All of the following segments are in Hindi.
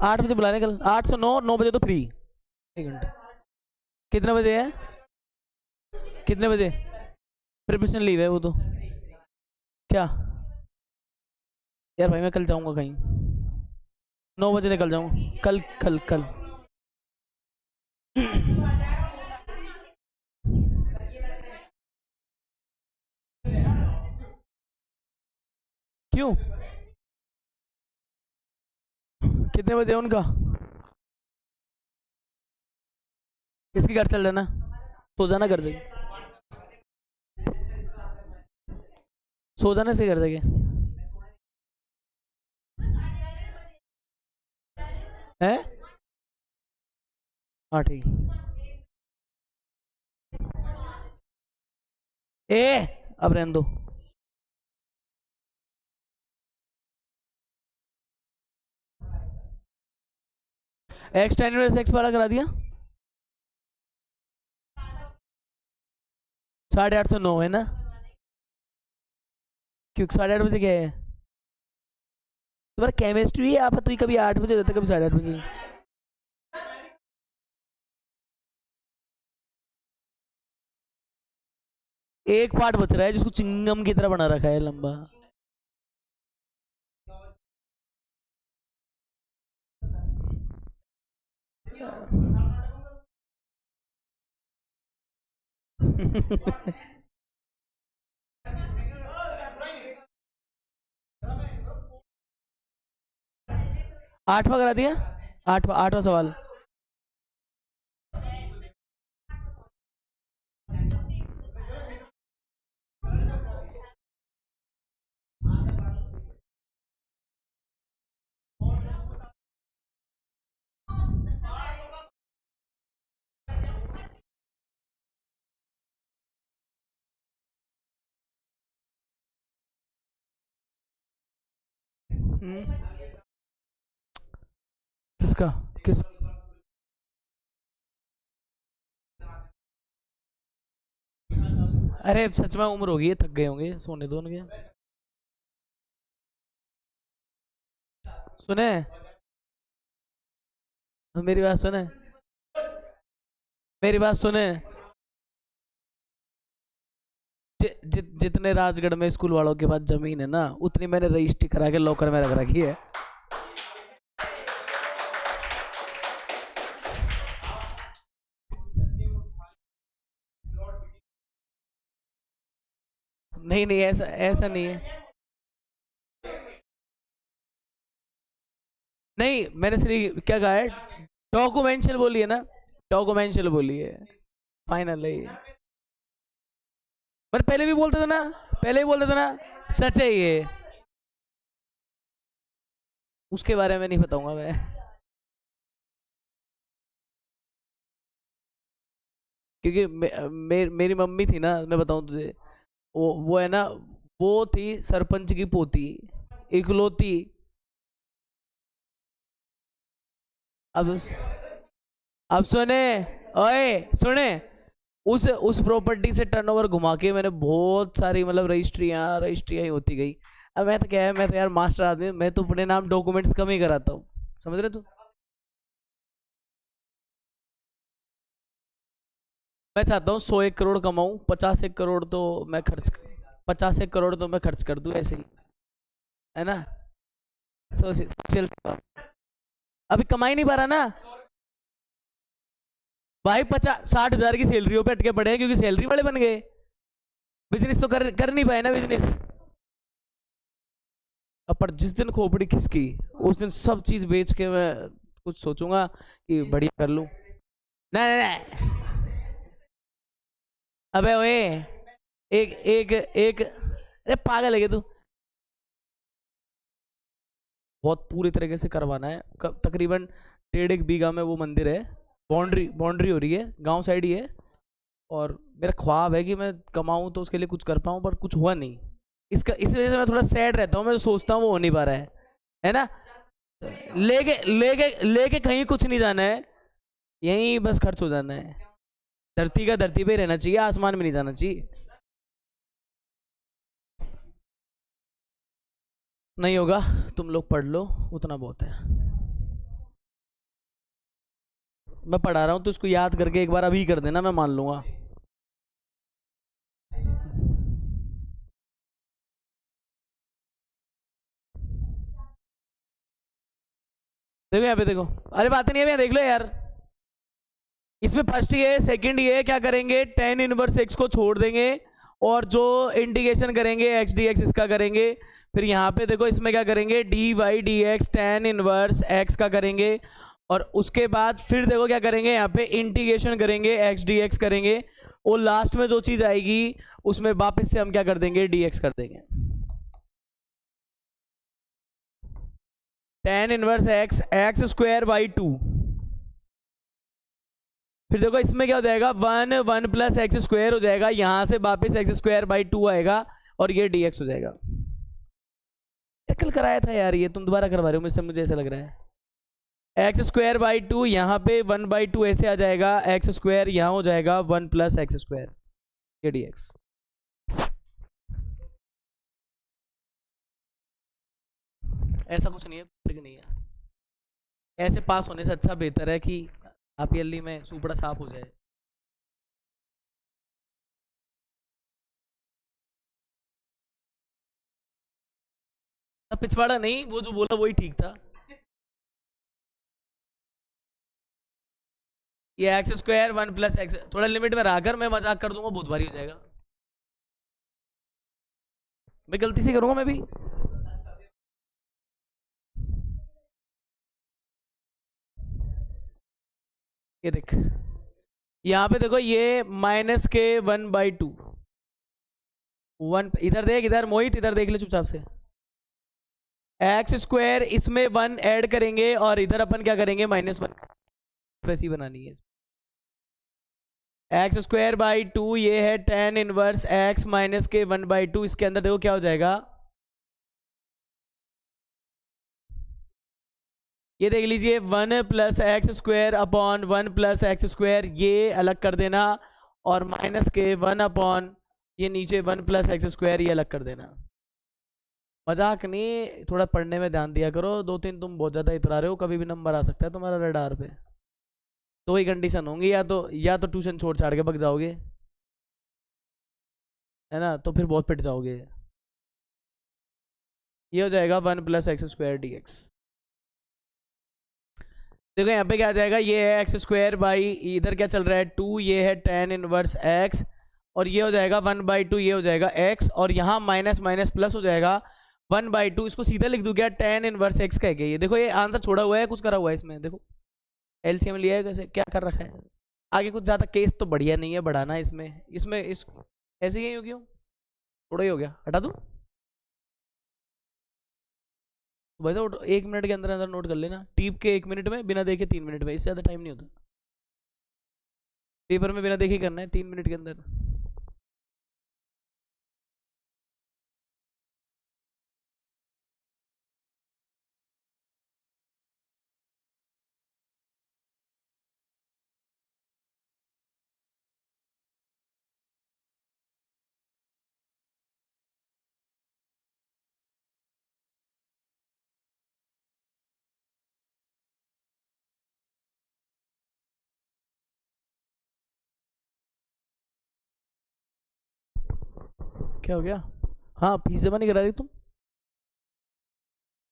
8 बजे बुलाने कल, 8 से 9, 9 बजे तो फ्री। 1 घंटा कितने बजे है? कितने बजे? प्रिपरेशन लीव है वो तो। क्या यार भाई, मैं कल जाऊंगा कहीं, 9 बजे निकल जाऊंगा कल कल कल। क्यों? कितने बजे है उनका? इसके घर चल जाना, सो जाना घर से, सो जाने से घर जाके है। हाँ ठीक। ए अब रहने दो। एक्स टेन एक्स वाला करा दिया। 8:30 से 9 है ना? क्योंकि 8:30 बजे क्या है तुम्हारा? केमिस्ट्री है आप, तो कभी 8 बजे हो जाता है, कभी 8:30 बजे। एक पार्ट बच रहा है जिसको चिंगम की तरह बना रखा है लंबा। आठवां करा दिया। आठवां सवाल। किसका? किस? अरे सच में उम्र होगी है, थक गए होंगे, सोने दो उनके। सुने, मेरी बात सुने, मेरी बात सुने। जितने राजगढ़ में स्कूल वालों के पास जमीन है ना, उतनी मैंने रजिस्ट्री करा के लॉकर में रख रखी है। नहीं नहीं, ऐसा ऐसा नहीं है। नहीं, मैंने सिर्फ क्या कहा है, डॉक्यूमेंशियल बोली है ना, डॉक्यूमेंशियल बोली है। फाइनल है ये। पर पहले भी बोलते थे ना, पहले भी बोलते थे ना, सच है ये। उसके बारे में नहीं बताऊंगा मैं। क्योंकि मेरी मम्मी थी ना, मैं बताऊं तुझे, वो है ना, वो थी सरपंच की पोती, इकलौती। अब अब सुने, ओए सुने, उस प्रॉपर्टी से टर्नओवर घुमा के मैंने बहुत सारी मतलब रजिस्ट्रियां रजिस्ट्रियां ही होती गई। अब मैं तो क्या है, मैं तो यार मास्टर आदमी, मैं तो अपने नाम डॉक्यूमेंट्स कम ही कराता हूँ, समझ रहे तू? मैं चाहता हूँ 101 करोड़ कमाऊं, 50 1 करोड़ तो मैं खर्च, 50 1 करोड़ तो मैं खर्च कर दूं ऐसे ही, है ना? सोशल। अभी कमा ही नहीं पा रहा ना भाई, 50 60 हजार की सैलरियों पे अटके पड़े हैं क्योंकि सैलरी वाले बन गए। बिजनेस तो कर नहीं पाए ना बिजनेस। अब पर जिस दिन खोपड़ी खिसकी, उस दिन सब चीज बेच के मैं कुछ सोचूंगा कि बढ़िया कर लूं। नहीं नहीं नहीं। अबे ओए, एक एक एक, अरे पागल है क्या तू? बहुत पूरी तरीके से करवाना है, तकरीबन 1.5 बीघा में वो मंदिर है। बाउंड्री बाउंड्री हो रही है, गांव साइड ही है। और मेरा ख्वाब है कि मैं कमाऊं तो उसके लिए कुछ कर पाऊं, पर कुछ हुआ नहीं। इसका इस वजह से मैं थोड़ा सैड रहता हूँ, मैं सोचता हूँ वो हो नहीं पा रहा है ना? लेके लेके लेके कहीं कुछ नहीं जाना है, यहीं बस खर्च हो जाना है। धरती का धरती पे ही रहना चाहिए, आसमान में नहीं जाना चाहिए। नहीं होगा, तुम लोग पढ़ लो, उतना बहुत है। मैं पढ़ा रहा हूँ तो इसको याद करके एक बार अभी कर देना, मैं मान लूंगा। देखो यहाँ पे देखो, अरे बात नहीं है, देख लो यार। इसमें फर्स्ट ये, सेकंड ये क्या करेंगे, tan इनवर्स x को छोड़ देंगे और जो इंटीग्रेशन करेंगे x dx इसका करेंगे। फिर यहाँ पे देखो इसमें क्या करेंगे, dy dx tan inverse x का करेंगे। और उसके बाद फिर देखो क्या करेंगे, यहाँ पे इंटीग्रेशन करेंगे x dx करेंगे। और लास्ट में जो चीज आएगी उसमें वापस से हम क्या कर देंगे, dx कर देंगे। tan inverse x x square by 2। फिर देखो इसमें क्या हो जाएगा, 1 प्लस एक्स स्क्वायर हो जाएगा, यहां से वापस एक्स स्क्वायर बाई 2 आएगा और ये dx हो जाएगा। कल कराया था यार, ये तुम दोबारा करवा रहे हो मुझसे, मुझे ऐसा लग रहा है। एक्स स्क्वायर बाई 2 यहाँ पे 1/2 ऐसे आ जाएगा, एक्स स्क्वायर यहाँ हो जाएगा 1 प्लस एक्स स्क्वायर, ये dx। ऐसा कुछ नहीं है, ट्रिक नहीं है। ऐसे पास होने से अच्छा बेहतर है कि आप ईयरली में सुपड़ा साफ हो जाए। पिछवाड़ा नहीं, वो जो बोला वही ठीक था। ये एक्स स्क्वायर 1 प्लस एक्स, थोड़ा लिमिट में रखकर, मैं मजाक कर दूंगा बहुत भारी हो जाएगा। मैं गलती से करूंगा मैं भी। ये देख, यहाँ पे देखो ये -k1/2। वन इधर देख, इधर मोहित इधर देख ले चुपचाप से। एक्स स्क्वायर इसमें 1 ऐड करेंगे और इधर अपन क्या करेंगे, -1। वैसी बनानी है। एक्स स्क्वायर बाई 2 ये है tan इनवर्स x माइनस के 1/2। इसके अंदर देखो क्या हो जाएगा, ये देख लीजिए 1 plus x square upon 1 plus x square, ये अलग कर देना। और माइनस के 1 अपॉन ये नीचे 1 प्लस एक्स स्क्वायर, ये अलग कर देना। मजाक नहीं, थोड़ा पढ़ने में ध्यान दिया करो। 2-3 तुम बहुत ज़्यादा इतरा रहे हो, कभी भी नंबर आ सकता है तुम्हारा रडार पे। दो ही कंडीशन होंगी, या तो ट्यूशन छोड़ छाड़ के भग जाओगे, है ना, तो फिर बहुत पिट जाओगे। ये हो जाएगा 1 plus x square D x. देखो यहाँ पे क्या आ जाएगा, ये है एक्स स्क्वायर बाई, इधर क्या चल रहा है 2, ये है tan इनवर्स x। और ये हो जाएगा 1/2, ये हो जाएगा x। और यहाँ माइनस माइनस प्लस हो जाएगा 1/2। इसको सीधा लिख दूं क्या, tan इनवर्स x कह के। ये देखो ये आंसर छोड़ा हुआ है, कुछ करा हुआ है इसमें, देखो एलसीएम लिया है, कैसे क्या कर रखा है। आगे कुछ ज़्यादा केस तो बढ़िया नहीं है बढ़ाना इसमें, इस ऐसे ही क्यों, थोड़ा ही हो गया, हटा दूँ। तो भाई साहब 1 मिनट के अंदर अंदर नोट कर लेना, टीप के 1 मिनट में, बिना देखे 3 मिनट में, इससे ज़्यादा टाइम नहीं होता। पेपर में बिना देखे ही करना है 3 मिनट के अंदर। क्या हो गया, हाँ फीस जमा नहीं करा रही तुम।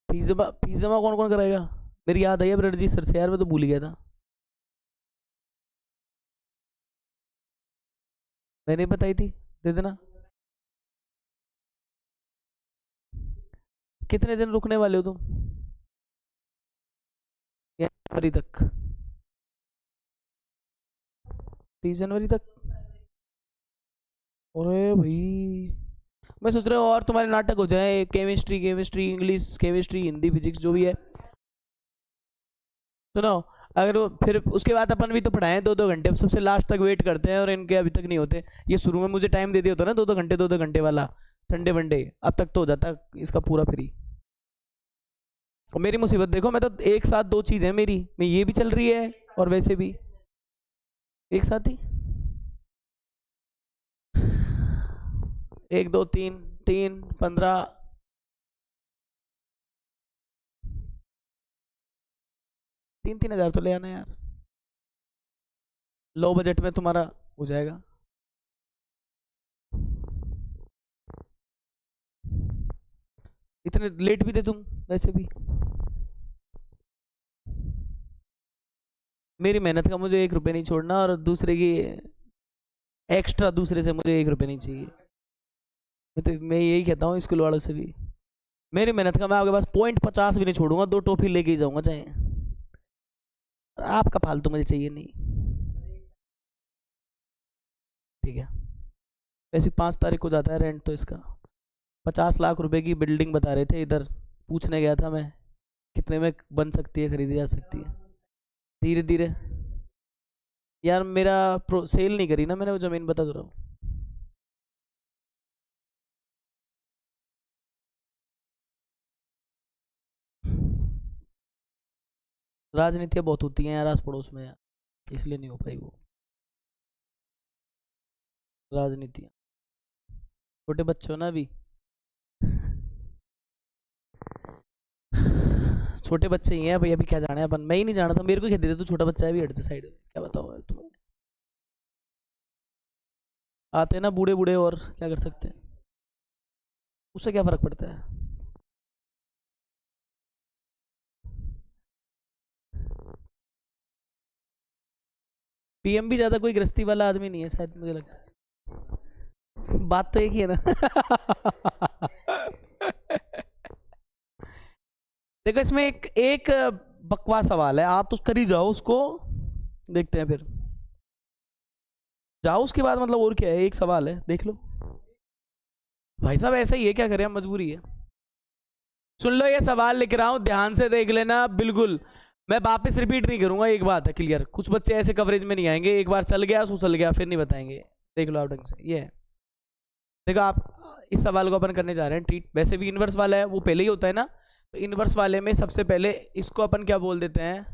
फीस जमा कौन कौन कराएगा, मेरी याद आई है ब्रडजी सर से यार, मैं तो भूल गया था। मैंने बताई थी, दे देना। कितने दिन रुकने वाले हो तुम, या जनवरी तक, 30 जनवरी तक। अरे भाई, मैं सोच रहा हूँ और तुम्हारे नाटक हो जाए, chemistry chemistry English chemistry Hindi physics जो भी है। सुनो, अगर फिर उसके बाद अपन भी तो पढ़ाएं 2-2 घंटे, अब सबसे लास्ट तक वेट करते हैं और इनके अभी तक नहीं होते। ये शुरू में मुझे टाइम दे दिया होता ना 2-2 घंटे, 2-2 घंटे वाला संडे वनडे, अब तक तो हो जाता इसका पूरा फ्री। और मेरी मुसीबत देखो, मैं तो एक साथ 2 चीज़ है मेरी, मैं ये भी चल रही है और वैसे भी एक साथ ही, 1 2 3 3 15 3-3 हज़ार तो ले आना यार, लो बजट में तुम्हारा हो जाएगा। इतने लेट भी थे तुम वैसे भी। मेरी मेहनत का मुझे 1 रुपये नहीं छोड़ना, और दूसरे की एक्स्ट्रा दूसरे से मुझे 1 रुपये नहीं चाहिए। मैं यही कहता हूँ स्कूल वालों से भी, मेरी मेहनत का मैं आपके पास 0.50 भी नहीं छोड़ूंगा, 2 टॉफी लेके ही जाऊंगा चाहे, और आपका फालतू मुझे चाहिए नहीं। ठीक है, वैसे 5 तारीख को जाता है रेंट, तो इसका 50 लाख रुपए की बिल्डिंग बता रहे थे इधर, पूछने गया था मैं कितने में बन सकती है, खरीदी जा सकती है। धीरे धीरे यार, मेरा सेल नहीं करी ना मैंने वो ज़मीन, बता दो रहा हूँ। राजनीतियाँ बहुत होती हैं यार आस पड़ोस में यार, इसलिए नहीं हो पाई वो राजनीतियाँ। छोटे बच्चे हो ना अभी, छोटे बच्चे ही हैं भाई, अभी क्या जाना है अपन, मैं ही नहीं जाना था, मेरे को कह देते तू छोटा बच्चा है, भी हट जा साइड में, क्या बताओ यार तुम्हें। आते हैं ना बूढ़े बूढ़े, और क्या कर सकते हैं, उससे क्या फर्क पड़ता है। पीएम भी ज्यादा कोई गृहस्थी वाला आदमी नहीं है शायद, मुझे लगता है, बात तो एक ही है ना। देखो इसमें एक एक बकवास सवाल है, आप तो कर ही जाओ उसको, देखते हैं फिर जाओ उसके बाद, मतलब और क्या है, एक सवाल है देख लो। भाई साहब ऐसा ही है, क्या करें, हम मजबूरी है। सुन लो ये सवाल लिख रहा हूं, ध्यान से देख लेना बिल्कुल, मैं वापस रिपीट नहीं करूंगा, एक बात है क्लियर, कुछ बच्चे ऐसे कवरेज में नहीं आएंगे, एक बार चल गया सो चल गया, फिर नहीं बताएंगे। देख लो आप ढंग से, ये है। देखो आप इस सवाल को अपन करने जा रहे हैं ट्रीट, वैसे भी इनवर्स वाला है, वो पहले ही होता है ना, तो इनवर्स वाले में सबसे पहले इसको अपन क्या बोल देते हैं,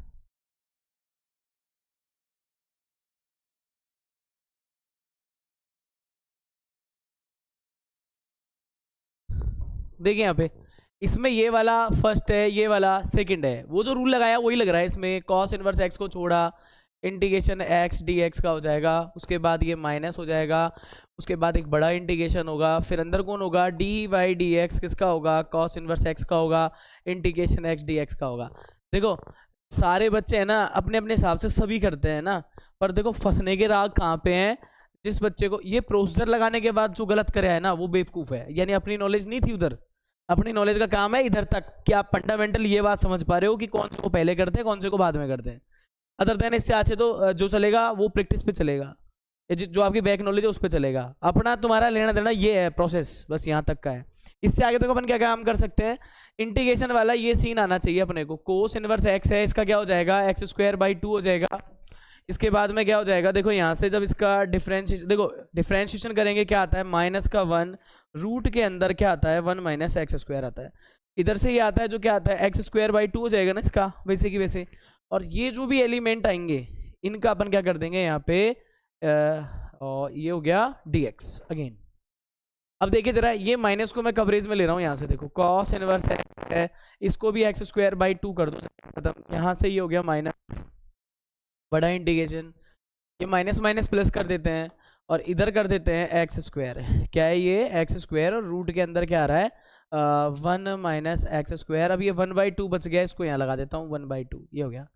देखिए यहाँ पे, इसमें ये वाला फर्स्ट है, ये वाला सेकंड है, वो जो रूल लगाया वही लग रहा है इसमें, कॉस इनवर्स एक्स को छोड़ा, इंटीग्रेशन एक्स डी एक्स का हो जाएगा, उसके बाद ये माइनस हो जाएगा, उसके बाद एक बड़ा इंटीग्रेशन होगा, फिर अंदर कौन होगा, डी बाई डी एक्स किसका होगा, कॉस इनवर्स एक्स का होगा, इंटीग्रेशन एक्स डी एक्स का होगा। देखो सारे बच्चे हैं ना अपने अपने हिसाब से सभी करते हैं ना, पर देखो फंसने के राग कहाँ पे हैं, जिस बच्चे को ये प्रोसीजर लगाने के बाद जो गलत कराया है ना वो बेवकूफ़ है, यानी अपनी नॉलेज नहीं थी उधर, अपनी नॉलेज का काम है इधर तक कि आप फंडामेंटल ये बात समझ पा रहे हो कि कौन से को पहले करते हैं कौन से को बाद में करते हैं। अदर देन इससे आगे तो जो चलेगा वो प्रैक्टिस पे चलेगा, जो आपकी बैक नॉलेज है उस पर चलेगा, अपना तुम्हारा लेना देना ये है प्रोसेस, बस यहाँ तक का है। इससे आगे तो अपन क्या काम कर सकते हैं, इंटीग्रेशन वाला ये सीन आना चाहिए अपने को, कोस इनवर्स एक्स है, इसका क्या हो जाएगा, एक्स स्क्वायर बाई 2 हो जाएगा। इसके बाद में क्या हो जाएगा, देखो यहाँ से जब इसका डिफरेंशिएशन, देखो डिफरेंशिएशन करेंगे क्या आता है, माइनस का 1 रूट के अंदर क्या आता है 1 माइनस एक्स स्क्वायर आता है, इधर से ये आता है जो क्या आता है एक्स स्क्वायर बाई 2 हो जाएगा ना इसका, वैसे की वैसे। और ये जो भी एलिमेंट आएंगे इनका अपन क्या कर देंगे यहाँ पे, और ये हो गया dx अगेन। अब देखिए जरा, ये माइनस को मैं कवरेज में ले रहा हूँ, यहाँ से देखो कॉस इनवर्स है, इसको भी एक्स स्क्वायर बाई 2 कर दो खत्म, यहाँ से ये हो गया माइनस बड़ा इंटीग्रेशन, ये माइनस माइनस प्लस कर देते हैं, और इधर कर देते हैं एक्स स्क्वायर, क्या है ये एक्स स्क्वायर, और रूट के अंदर क्या आ रहा है 1 माइनस एक्स स्क्वायर। अब ये 1/2 बच गया, इसको यहाँ लगा देता हूँ 1/2, ये हो गया।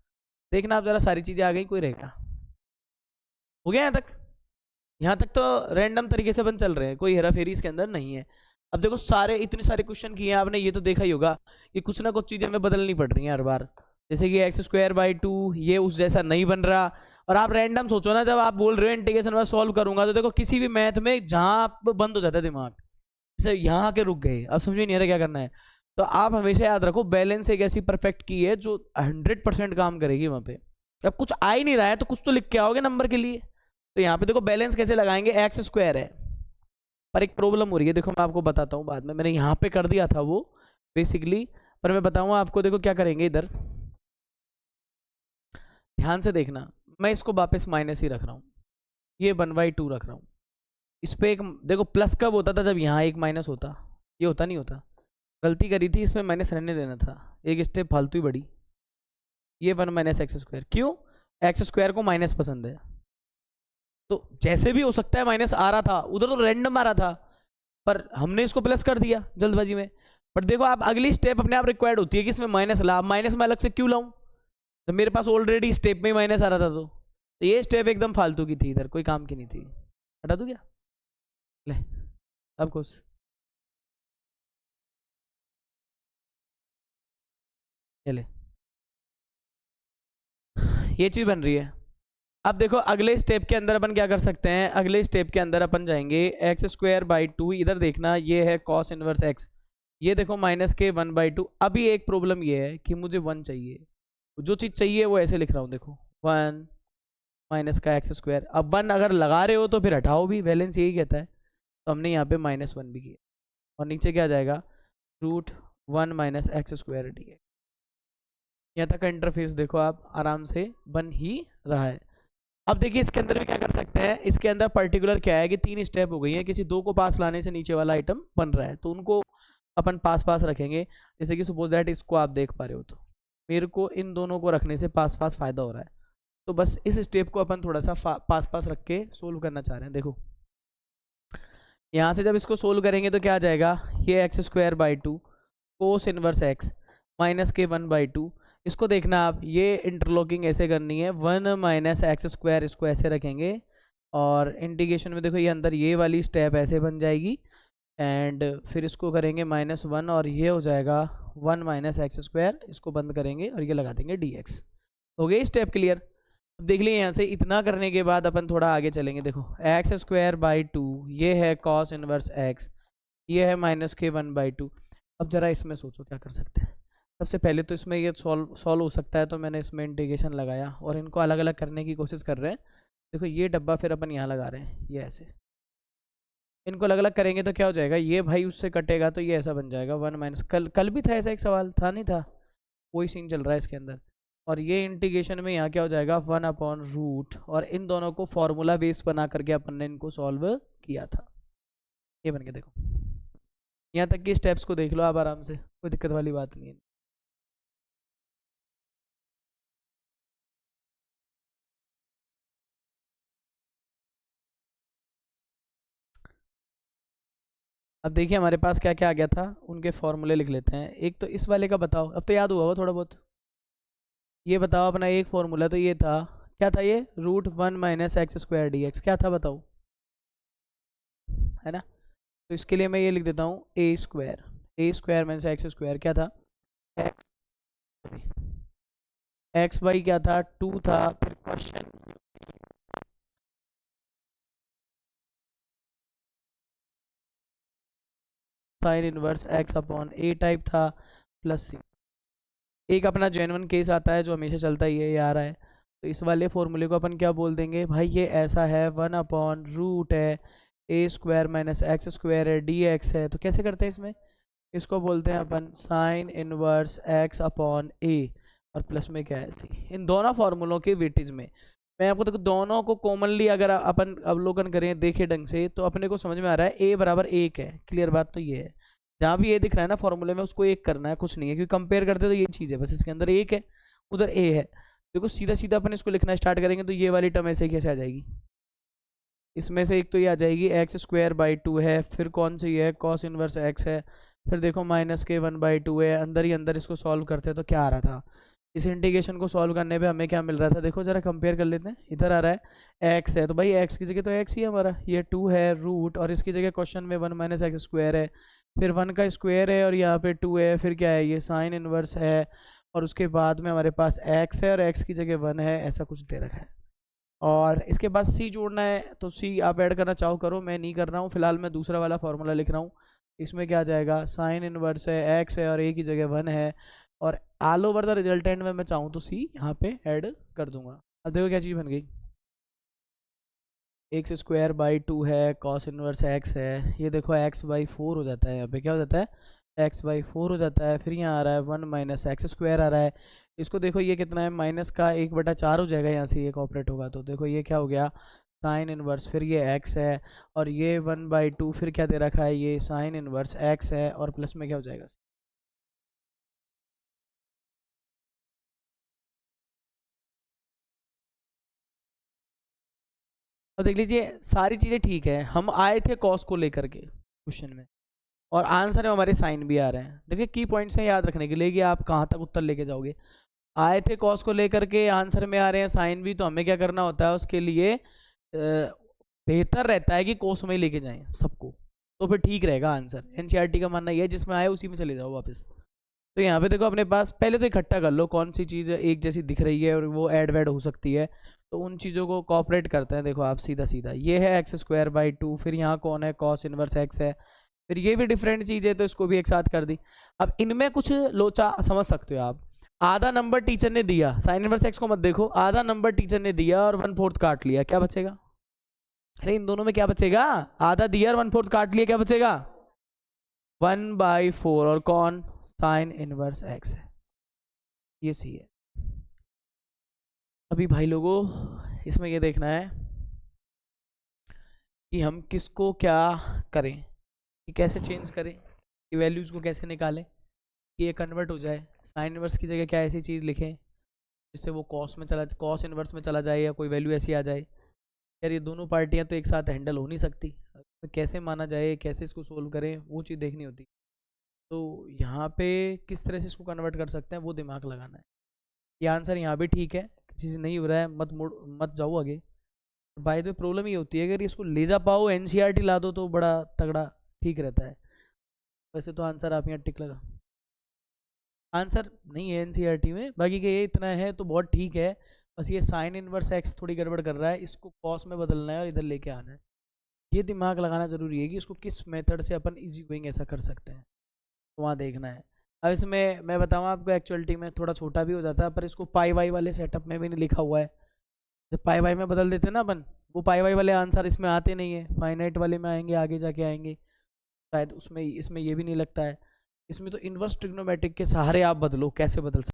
देखना आप जरा सारी चीज़ें आ गई, कोई रहेगा, हो गया यहाँ तक तो रैंडम तरीके से अपन चल रहे हैं, कोई हेरा फेरी इसके अंदर नहीं है। अब देखो सारे इतने सारे क्वेश्चन किए हैं आपने, ये तो देखा ही होगा कि कुछ ना कुछ चीज़ें हमें बदलनी पड़ रही हैं हर बार, जैसे कि एक्स स्क्वायर बाई 2 ये उस जैसा नहीं बन रहा। और आप रैंडम सोचो ना, जब आप बोल रहे हो इंटीग्रेशन में सॉल्व करूंगा, तो देखो किसी भी मैथ में जहाँ आप बंद हो जाता है दिमाग, जैसे यहाँ आके रुक गए, अब समझ में नहीं आ रहा क्या करना है, तो आप हमेशा याद रखो बैलेंस एक ऐसी परफेक्ट की है जो 100% काम करेगी वहाँ पे। अब कुछ आ ही नहीं रहा है तो कुछ तो लिख के आओगे नंबर के लिए, तो यहाँ पे देखो बैलेंस कैसे लगाएंगे, एक्स स्क्वायर है, पर एक प्रॉब्लम हो रही है, देखो मैं आपको बताता हूँ बाद में, मैंने यहाँ पे कर दिया था वो बेसिकली, पर मैं बताऊँगा आपको। देखो क्या करेंगे इधर, ध्यान से देखना, मैं इसको वापस माइनस ही रख रहा हूँ, ये 1/2 रख रहा हूँ, इस पर एक देखो प्लस कब होता था, जब यहाँ एक माइनस होता, ये होता नहीं होता, गलती करी थी इसमें माइनस रहने देना था, एक स्टेप फालतू ही बड़ी। ये 1 माइनस एक्स स्क्वायर, क्यों? एक्स स्क्वायर को माइनस पसंद है, तो जैसे भी हो सकता है माइनस आ रहा था, उधर तो रैंडम आ रहा था, पर हमने इसको प्लस कर दिया जल्दबाजी में। बट देखो आप अगली स्टेप अपने आप रिक्वायर्ड होती है कि इसमें माइनस ला, माइनस में अलग से क्यों लाऊं, तो मेरे पास ऑलरेडी स्टेप में माइनस आ रहा था, तो ये स्टेप एकदम फालतू की थी, इधर कोई काम की नहीं थी। हटा दूं क्या? ले, अब कुछ ये ले, ये चीज बन रही है। अब देखो अगले स्टेप के अंदर अपन क्या कर सकते हैं, अगले स्टेप के अंदर अपन जाएंगे एक्स स्क्वायर बाई टू, इधर देखना ये है कॉस इनवर्स एक्स, ये देखो माइनस के 1/2। अभी एक प्रॉब्लम ये है कि मुझे 1 चाहिए, जो चीज़ चाहिए वो ऐसे लिख रहा हूँ, देखो 1 माइनस का एक्स स्क्वायर। अब 1 अगर लगा रहे हो तो फिर हटाओ भी, बैलेंस यही कहता है, तो हमने यहाँ पे -1 भी किया, और नीचे क्या आ जाएगा, √1 माइनस एक्स स्क्वायर डी। यहाँ तक का इंटरफेस देखो आप आराम से बन ही रहा है। अब देखिए इसके अंदर भी क्या कर सकते हैं, इसके अंदर पर्टिकुलर क्या है कि 3 स्टेप हो गई है, किसी 2 को पास लाने से नीचे वाला आइटम बन रहा है, तो उनको अपन पास पास रखेंगे। जैसे कि सपोज दैट इसको आप देख पा रहे हो, तो मेरे को इन दोनों को रखने से पास पास फायदा हो रहा है, तो बस इस स्टेप को अपन थोड़ा सा पास पास रख के सोल्व करना चाह रहे हैं। देखो यहाँ से जब इसको सोल्व करेंगे तो क्या आ जाएगा, ये x square by two cos inverse x minus के 1/2। इसको देखना आप, ये इंटरलॉकिंग ऐसे करनी है, 1 माइनस एक्स स्क्वायर, इसको ऐसे रखेंगे, और इंटीग्रेशन में देखो ये अंदर ये वाली स्टेप ऐसे बन जाएगी, एंड फिर इसको करेंगे -1, और ये हो जाएगा 1 माइनस एक्स स्क्वायर, इसको बंद करेंगे और ये लगा देंगे dx। हो गई स्टेप क्लियर? अब देख लिए यहाँ से इतना करने के बाद अपन थोड़ा आगे चलेंगे। देखो एक्स स्क्वायर बाई टू, ये है कॉस इनवर्स एक्स, ये है माइनस के 1/2। अब जरा इसमें सोचो क्या कर सकते हैं। सबसे पहले तो इसमें ये सॉल्व हो सकता है, तो मैंने इसमें इंटीग्रेशन लगाया और इनको अलग अलग करने की कोशिश कर रहे हैं। देखो ये डब्बा फिर अपन यहाँ लगा रहे हैं, ये ऐसे इनको अलग अलग करेंगे तो क्या हो जाएगा, ये भाई उससे कटेगा तो ये ऐसा बन जाएगा 1 माइनस, कल भी था ऐसा एक सवाल, था नहीं था, वही सीन चल रहा है इसके अंदर। और ये इंटीग्रेशन में यहाँ क्या हो जाएगा 1/√, और इन दोनों को फॉर्मूला बेस बना करके अपन ने इनको सॉल्व किया था। ये बन के देखो, यहाँ तक की स्टेप्स को देख लो आप आराम से, कोई दिक्कत वाली बात नहीं है। अब देखिए हमारे पास क्या क्या आ गया था, उनके फॉर्मूले लिख लेते हैं। एक तो इस वाले का बताओ, अब तो याद हुआ हो थोड़ा बहुत। ये बताओ अपना एक फॉर्मूला तो ये था, क्या था ये, √1 माइनस एक्स स्क्वायर dx, क्या था बताओ, है ना? तो इसके लिए मैं ये लिख देता हूँ a square minus x square, क्या था, एक्स बाई क्या था 2 था, फिर question sine inverse x upon a type था, प्लस सी। एक अपना जेन्युइन केस आता है जो हमेशा चलता ही है, ये आ रहा है, तो इस वाले फॉर्मूले को अपन क्या बोल देंगे भाई, ये ऐसा है 1/√, है a square minus x square है dx है, तो कैसे करते हैं इसमें, इसको बोलते हैं अपन साइन इनवर्स एक्स अपॉन ए, और प्लस में क्या है सी। इन दोनों फार्मूलों के वेटेज में मैं आपको देखो, दोनों को कॉमनली अगर अपन अवलोकन करें देखे ढंग से, तो अपने को समझ में आ रहा है a बराबर 1 है, क्लियर बात तो ये है। जहाँ भी ये दिख रहा है ना फॉर्मूले में, उसको 1 करना है, कुछ नहीं है, क्योंकि कंपेयर करते तो ये चीज़ है, बस इसके अंदर 1 है, उधर a है। देखो सीधा सीधा अपन इसको लिखना स्टार्ट करेंगे तो ये वाली टर्म ऐसे कैसे आ जाएगी, इसमें से एक तो ये आ जाएगी एक्स स्क्वायर बाई टू है, फिर कौन सी है कॉस इनवर्स एक्स है, फिर देखो माइनस के 1/2 है, अंदर ही अंदर इसको सॉल्व करते हैं तो क्या आ रहा था, इस इंटीग्रेशन को सॉल्व करने पे हमें क्या मिल रहा था, देखो जरा कंपेयर कर लेते हैं। इधर आ रहा है एक्स है, तो भाई एक्स की जगह तो एक्स ही है हमारा, ये 2 है रूट, और इसकी जगह क्वेश्चन में 1 माइनस एक्स स्क्वायर है, फिर 1 का स्क्वायर है और यहाँ पे 2 है, फिर क्या है ये साइन इनवर्स है, और उसके बाद में हमारे पास एक्स है और एक्स की जगह 1 है, ऐसा कुछ दे रखा है। और इसके बाद सी जोड़ना है, तो सी आप ऐड करना चाहो करो, मैं नहीं कर रहा हूँ फिलहाल, मैं दूसरा वाला फॉर्मूला लिख रहा हूँ। इसमें क्या आ जाएगा, साइन इनवर्स है एक्स है और ए की जगह 1 है, और ऑल ओवर द रिजल्टेंट में मैं चाहूँ तो सी यहाँ पे ऐड कर दूंगा। अब देखो क्या चीज़ बन गई, एक्स स्क्वायर बाई टू है, कॉस इनवर्स एक्स है, ये देखो एक्स बाई 4 हो जाता है, यहाँ पे क्या हो जाता है एक्स बाई 4 हो जाता है, फिर यहाँ आ रहा है 1 माइनस एक्स स्क्वायर आ रहा है। इसको देखो ये कितना है, माइनस का 1/4 हो जाएगा, यहाँ से ये कॉपरेट होगा, तो देखो ये क्या हो गया साइन इनवर्स, फिर ये एक्स है, और ये 1/2, फिर क्या दे रखा है ये साइन इनवर्स एक्स है, और प्लस में क्या हो जाएगा अब देख लीजिए सारी चीज़ें ठीक है, हम आए थे कॉस को लेकर के क्वेश्चन में, और आंसर में हमारे साइन भी आ रहे हैं। देखिए की पॉइंट्स हैं याद रखने के लिए कि आप कहाँ तक उत्तर लेके जाओगे। आए थे कॉस को लेकर के, आंसर में आ रहे हैं साइन भी, तो हमें क्या करना होता है उसके लिए, बेहतर रहता है कि कोस में ही लेके जाएं सबको, तो फिर ठीक रहेगा आंसर। एनसीईआरटी का मानना ये है जिसमें आए उसी में चले जाओ वापस। तो यहाँ पे देखो अपने पास पहले तो इकट्ठा कर लो कौन सी चीज़ एक जैसी दिख रही है और वो ऐड वैड हो सकती है, तो उन चीज़ों को कॉपरेट करते हैं। देखो आप सीधा सीधा ये है x²/2, फिर यहाँ कौन है कॉस इनवर्स x है, फिर ये भी डिफरेंट चीज़ है तो इसको भी एक साथ कर दी। अब इनमें कुछ लोचा समझ सकते हो आप। आधा नंबर टीचर ने दिया, साइन इनवर्स x को मत देखो, आधा नंबर टीचर ने दिया और 1/4 काट लिया, क्या बचेगा? अरे इन दोनों में क्या बचेगा? आधा दिया और 1/4 काट लिया, क्या बचेगा? 1/4, और कौन? साइन इनवर्स x है, ये सी है। अभी भाई लोगों इसमें ये देखना है कि हम किसको क्या करें, कि कैसे चेंज करें, कि वैल्यूज को कैसे निकालें कि ये कन्वर्ट हो जाए। साइन इनवर्स की जगह क्या ऐसी चीज़ लिखें जिससे वो कॉस इनवर्स में चला जाए, या कोई वैल्यू ऐसी आ जाए। यार ये दोनों पार्टियां तो एक साथ हैंडल हो नहीं सकती, तो कैसे माना जाए, कैसे इसको सोल्व करें, वो चीज़ देखनी होती। तो यहाँ पे किस तरह से इसको कन्वर्ट कर सकते हैं वो दिमाग लगाना है। ये आंसर यहाँ भी ठीक है, किसी से नहीं हो रहा है मत जाओ आगे। बाय द वे प्रॉब्लम ये होती है अगर इसको ले जा पाओ एनसीईआरटी ला दो तो बड़ा तगड़ा ठीक रहता है। वैसे तो आंसर आप यहाँ टिक लगा, आंसर नहीं है एनसीईआरटी में, बाकी के ये इतना है तो बहुत ठीक है। बस ये साइन इनवर्स एक्स थोड़ी गड़बड़ कर रहा है, इसको कॉस में बदलना है और इधर लेके आना है। ये दिमाग लगाना जरूरी है कि इसको किस मेथड से अपन इजी गोइंग ऐसा कर सकते हैं, तो वहाँ देखना है। अब इसमें मैं बताऊँ आपको एक्चुअलिटी में थोड़ा छोटा भी हो जाता है, पर इसको पाई वाई वाले सेटअप में भी नहीं लिखा हुआ है। जब पाई वाई में बदल देते ना अपन, वो पाई वाई वाले आंसर इसमें आते नहीं है, फाइनाइट वाले में आएंगे, आगे जाके आएंगे शायद, उसमें इसमें ये भी नहीं लगता है। इसमें तो इन्वर्स ट्रिग्नोमेट्रिक के सहारे आप बदलो, कैसे बदल सकते